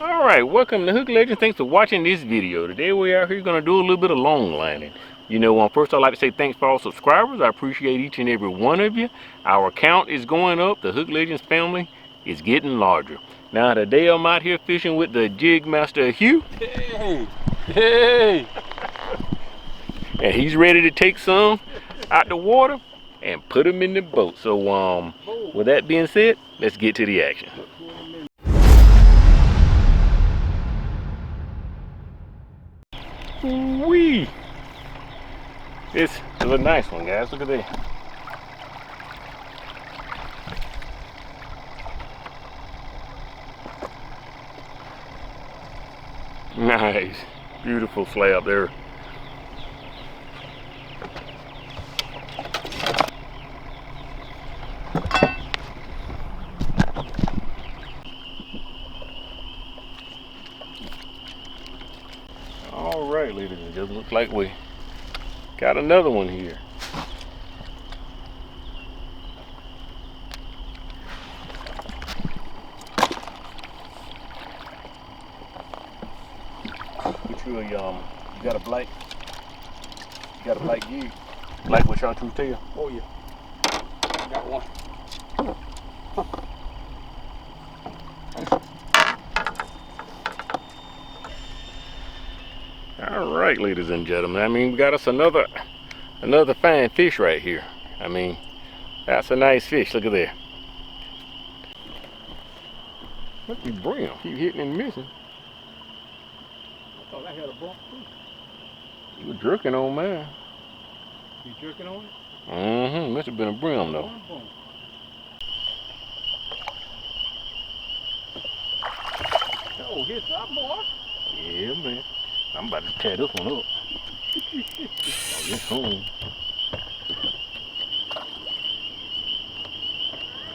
Alright, welcome to Hook Legend. Thanks for watching this video. Today we are here going to do a little bit of long lining. First I'd like to say thanks for all subscribers. I appreciate each and every one of you. Our account is going up. The Hook Legends family is getting larger. Now today I'm out here fishing with the jig master Hugh. Hey! Hey! And he's ready to take some out the water and put them in the boat. So with that being said, let's get to the action. Wee! This is a nice one, guys. Look at that. Nice. Beautiful slab there. All right, ladies and gentlemen, looks like we got another one here. Get you you got a black gig, black with chartreuse tail. Oh yeah, got one. All right, ladies and gentlemen. I mean, we got us another fine fish right here. I mean, that's a nice fish. Look at there. Look at the brim. Keep hitting and missing. I thought I had a bump too. You were jerking on mine. You jerking on it? Mm-hmm. Must have been a brim though. Oh, hit something, boy. Yeah, man. I'm about to tear this one up. Oh, this home.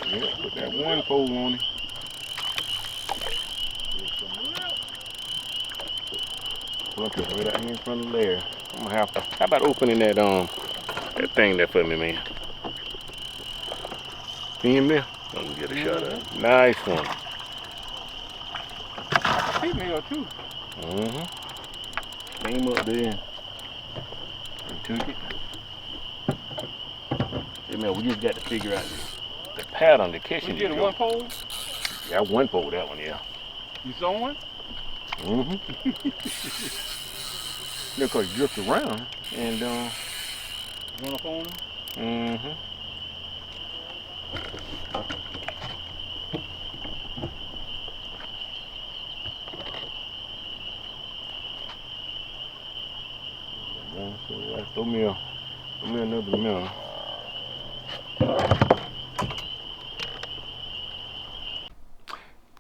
Yeah, put that one pole on it. Look at right out here in front of there. I'm gonna have to. How about opening that that thing there for me, man? See him there? Let me get a shot at it. Nice one. Female too. Mm-hmm. Came up there and took it. Yeah, man, we just got to figure out the pattern to catch it. You get a one pole? Yeah, one pole that one, yeah. You saw one? Mm-hmm. Yeah, cause you drift around and Run up on him? mm-hmm. So throw me another minnow.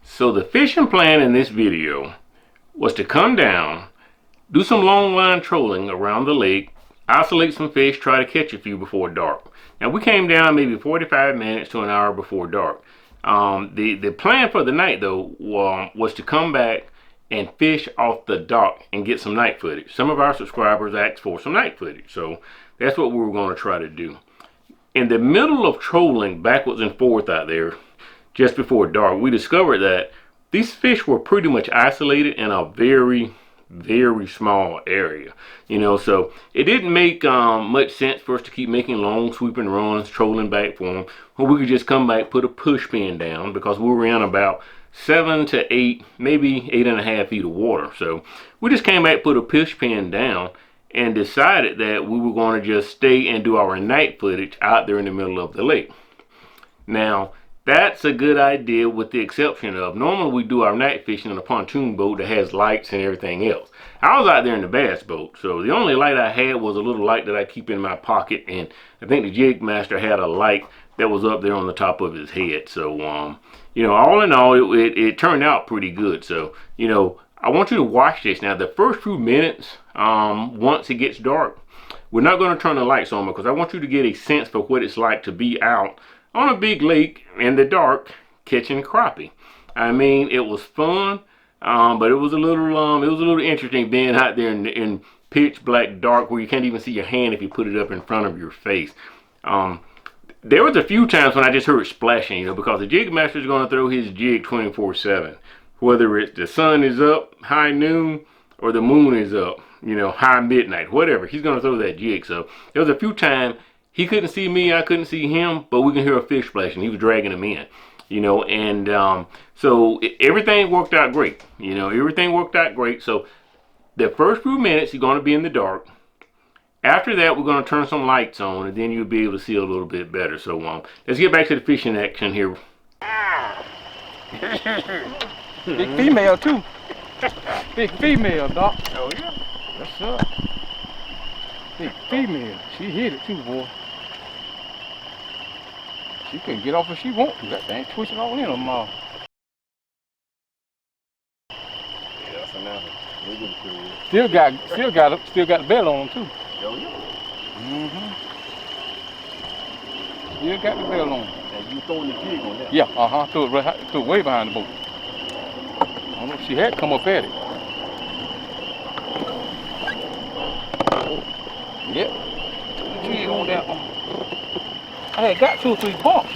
So the fishing plan in this video was to come down, do some long line trolling around the lake, isolate some fish, try to catch a few before dark. Now we came down maybe 45 minutes to an hour before dark. The plan for the night though was to come back and fish off the dock and get some night footage. Some of our subscribers asked for some night footage, so that's what we were going to try to do. In the middle of trolling backwards and forth out there, just before dark, we discovered that these fish were pretty much isolated in a very, very small area. So it didn't make much sense for us to keep making long sweeping runs, trolling back for them, when we could just come back, put a push pin down, because we were in about 7 to 8, maybe 8.5 feet of water. So we just came back, put a push pin down, and decided that we were going to just stay and do our night footage out there in the middle of the lake. Now, that's a good idea, with the exception of normally we do our night fishing in a pontoon boat that has lights and everything else. I was out there in the bass boat, so the only light I had was a little light that I keep in my pocket, and I think the jig master had a light that was up there on the top of his head. So all in all, it turned out pretty good. So I want you to watch this. Now the first few minutes, once it gets dark, we're not going to turn the lights on, because I want you to get a sense for what it's like to be out on a big lake in the dark catching crappie. I mean, it was fun, but it was a little interesting being out there in pitch black dark where you can't even see your hand if you put it up in front of your face. There was a few times when I just heard splashing, because the jig master is going to throw his jig 24/7. whether it's the sun is up high noon or the moon is up, high midnight, whatever. He's gonna throw that jig. So there was a few times he couldn't see me, I couldn't see him, but we can hear a fish splashing. He was dragging him in, and so everything worked out great. Everything worked out great. So the first few minutes you're gonna be in the dark. After that, we're going to turn some lights on, and then you'll be able to see a little bit better. So let's get back to the fishing action here. Big female too. Big female, Doc. Oh yeah. That's up. Big female. She hit it too, boy. She couldn't get off if she want to. That thing twisted all in her mouth. Yeah, that's another. Still got the bell on them too. Oh yeah. Still got the bell on. And you throwing the jig on that? Yeah, threw it way behind the boat. I don't know if she had come up at it. Yep. The jig on that one. I had got 2 or 3 bumps,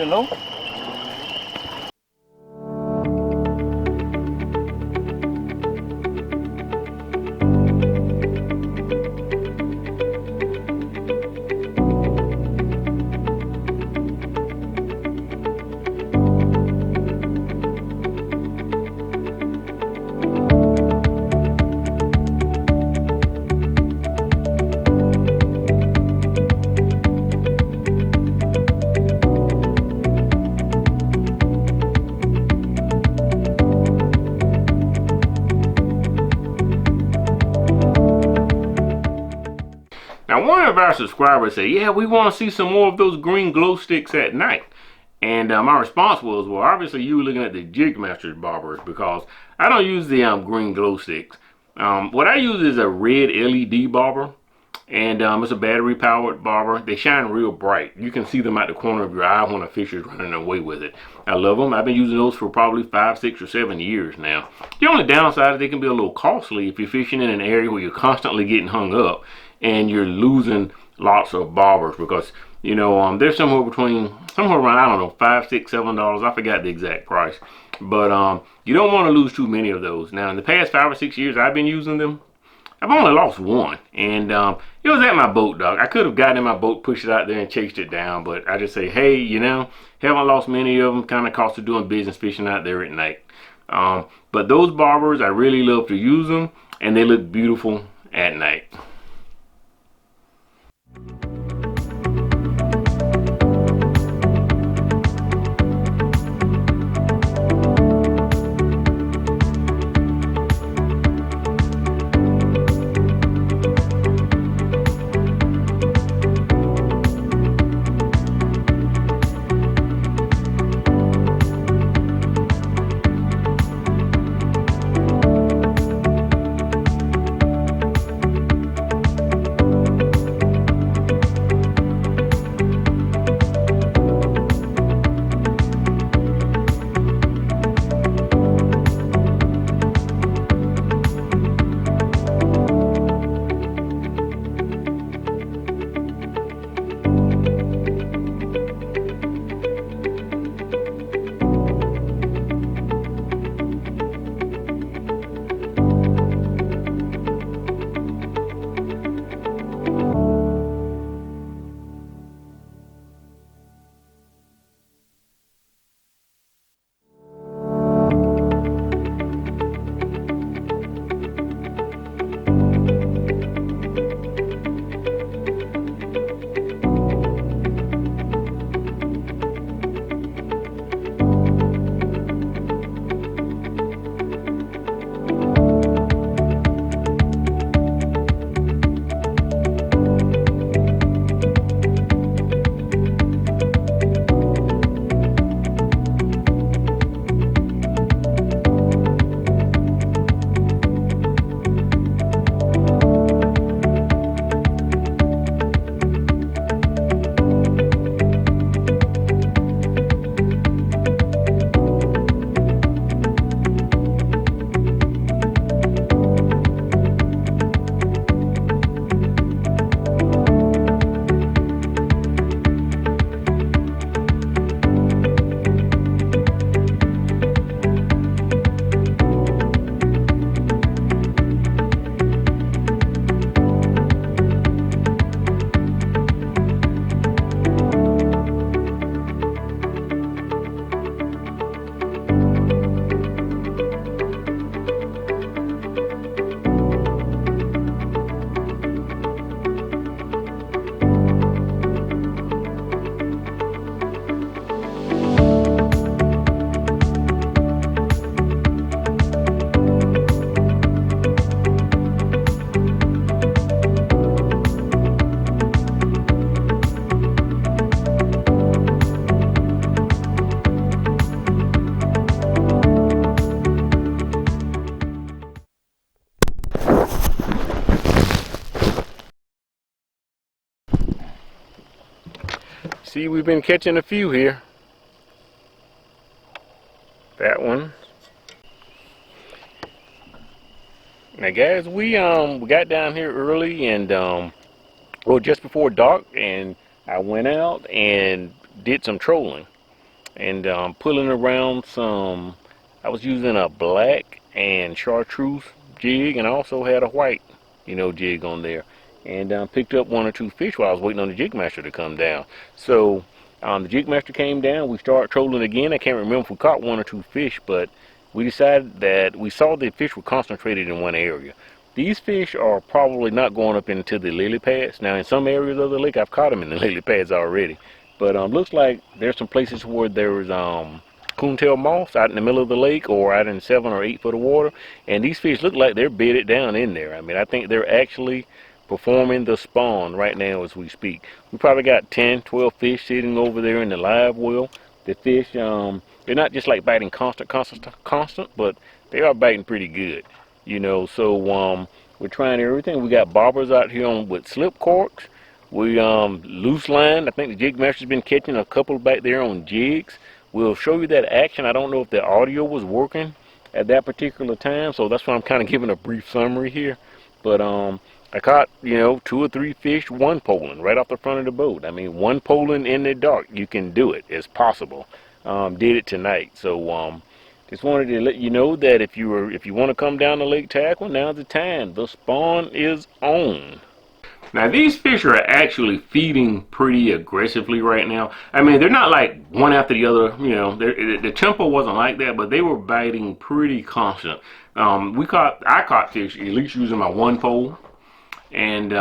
Now, one of our subscribers said, yeah, we want to see some more of those green glow sticks at night. And my response was, well, obviously you were looking at the Jig Masters bobbers, because I don't use the green glow sticks. What I use is a red LED bobber, and it's a battery powered bobber. They shine real bright. You can see them out the corner of your eye when a fish is running away with it. I love them. I've been using those for probably 5, 6, or 7 years now. The only downside is they can be a little costly if you're fishing in an area where you're constantly getting hung up and you're losing lots of bobbers, because there's somewhere around, I don't know, $5, $6, $7. I forgot the exact price, but you don't want to lose too many of those. Now, in the past 5 or 6 years I've been using them, I've only lost one, and it was at my boat dock. I could have gotten in my boat, pushed it out there, and chased it down, but I just say, hey, haven't lost many of them. Kind of cost of doing business fishing out there at night. But those bobbers, I really love to use them, and they look beautiful at night. See, we've been catching a few here. That one. Now guys, we got down here early and well, just before dark, and I went out and did some trolling and pulling around some. I was using a black and chartreuse jig, and I also had a white, jig on there, and picked up one or two fish while I was waiting on the jig master to come down. So the jig master came down. We started trolling again. I can't remember if we caught one or two fish, but we decided that we saw the fish were concentrated in one area. These fish are probably not going up into the lily pads. Now, in some areas of the lake, I've caught them in the lily pads already. But looks like there's some places where there's coontail moss out in the middle of the lake or out in 7 or 8 foot of water. And these fish look like they're bedded down in there. I mean, I think they're actually performing the spawn right now as we speak. We probably got 10, 12 fish sitting over there in the live well. The fish, they're not just like biting constant, but they are biting pretty good, So we're trying everything. We got bobbers out here with slip corks. We loose line. I think the jig master's been catching a couple back there on jigs. We'll show you that action. I don't know if the audio was working at that particular time, so that's why I'm kind of giving a brief summary here. But I caught 2 or 3 fish, one poling right off the front of the boat. I mean, one poling in the dark. You can do it. It's possible. Did it tonight. So just wanted to let you know that if you want to come down to Lake Tackle, now's the time. The spawn is on. Now these fish are actually feeding pretty aggressively right now. I mean, they're not like one after the other. The tempo wasn't like that, but they were biting pretty constant. I caught fish at least using my one pole and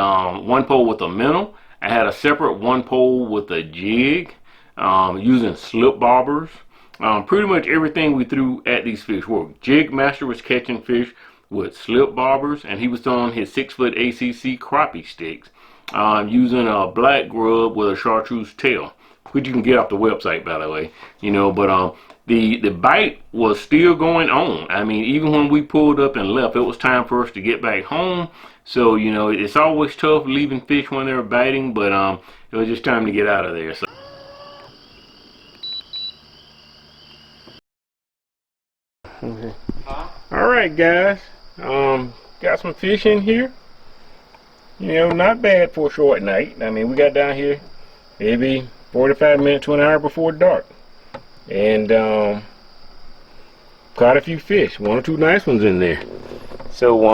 one pole with a minnow. I had a separate one pole with a jig. Using slip bobbers. Pretty much everything we threw at these fish worked. Jig master was catching fish with slip bobbers, and he was throwing his 6-foot ACC crappie sticks using a black grub with a chartreuse tail, which you can get off the website, by the way. But the bite was still going on. I mean, even when we pulled up and left, it was time for us to get back home. So it's always tough leaving fish when they're biting, but it was just time to get out of there. So. Okay. Alright guys, got some fish in here. Not bad for a short night. I mean, we got down here maybe 45 minutes to an hour before dark, and caught a few fish, 1 or 2 nice ones in there. So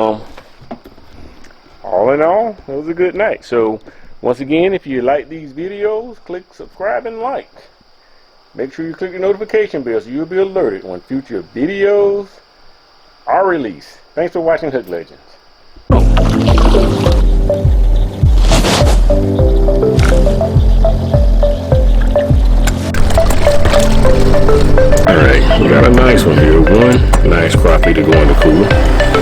all in all, it was a good night. So once again, if you like these videos, click subscribe and like. Make sure you click the notification bell so you'll be alerted when future videos are released. Thanks for watching Hook Legends. Alright, we got a nice one here. One nice crappie to go in the cooler.